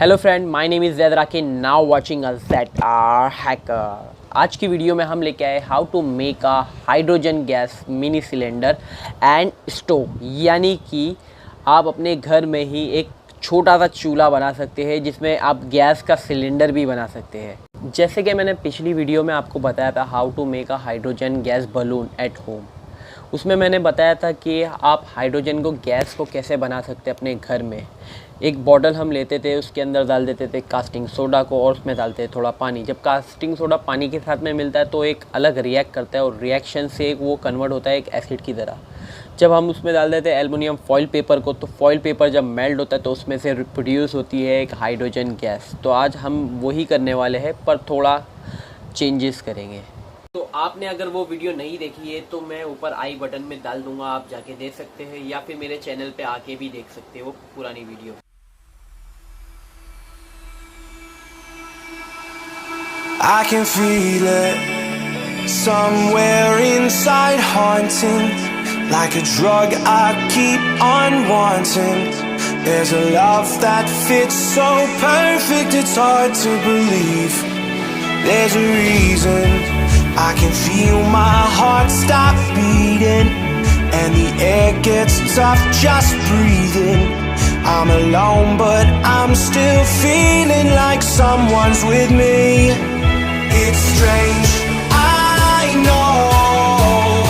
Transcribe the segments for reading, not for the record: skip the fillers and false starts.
Hello friend, my name is Zaid Raki, now watching a ZR hacker. आज की वीडियो में हम लेके आए how to make a hydrogen gas mini cylinder and stove, यानी कि आप अपने घर में ही एक छोटा सा चूल्हा बना सकते हैं जिसमें आप गैस का सिलेंडर भी बना सकते हैं। जैसे कि मैंने पिछली वीडियो में आपको बताया था how to make a hydrogen gas balloon at home, उसमें मैंने बताया था कि आप हाइड्रोजन को गैस को कैसे बना सकते हैं अपने घर में। एक बॉटल हम लेते थे, उसके अंदर डाल देते थे कास्टिंग सोडा को और उसमें डालते थे थोड़ा पानी। जब कास्टिंग सोडा पानी के साथ में मिलता है तो एक अलग रिएक्ट करता है और रिएक्शन से वो कन्वर्ट होता है एक एसिड की तरह। जब हम उसमें डाल देते हैं एल्युमिनियम फॉइल पेपर को, तो फॉइल पेपर जब मेल्ट होता है तो उसमें से प्रोड्यूस होती है एक हाइड्रोजन गैस। तो आज हम वही करने वाले हैं पर थोड़ा चेंजेस करेंगे। तो आपने अगर वो वीडियो नहीं देखी है तो मैं ऊपर आई बटन में डाल दूंगा, आप जाके देख सकते हैं या फिर मेरे चैनल पे आके भी देख सकते हैं वो पुरानी video. I can feel it somewhere inside, haunting like a drug I keep on wanting. There's a love that fits so perfect, it's hard to believe. There's a reason I can feel my heart stop beating, and the air gets tough just breathing. I'm alone but I'm still feeling like someone's with me. It's strange, I know,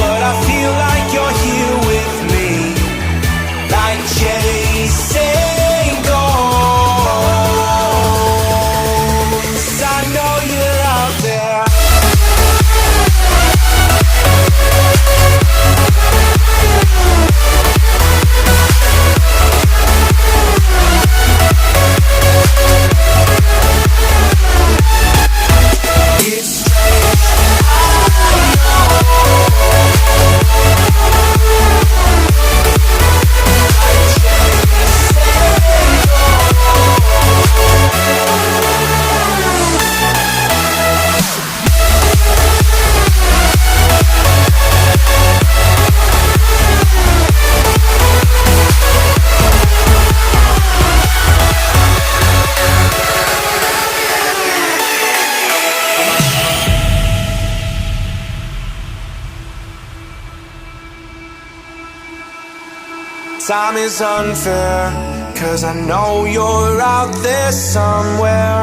but I feel like you're here with me, like chasing ghosts. I know you're out there. Time is unfair, 'cause I know you're out there somewhere,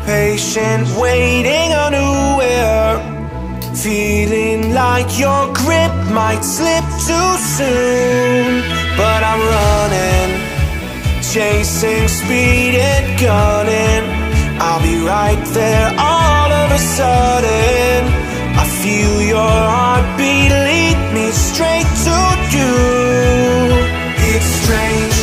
patient, waiting unaware, feeling like your grip might slip too soon. But I'm running, chasing speed and gunning. I'll be right there all of a sudden. I feel your heartbeat lead me straight to you. It's strange.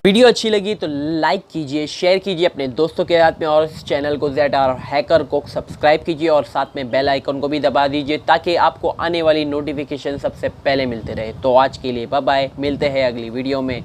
Video अच्छी लगी तो like कीजिए, share कीजिए अपने दोस्तों के साथ में और इस चैनल को ZR हैकर को सब्सक्राइब कीजिए और साथ में बेल आइकन को भी दबा दीजिए ताकि आपको आने वाली नोटिफिकेशन सबसे पहले मिलते रहे। तो आज के लिए बाय बाय, मिलते हैं अगली वीडियो में।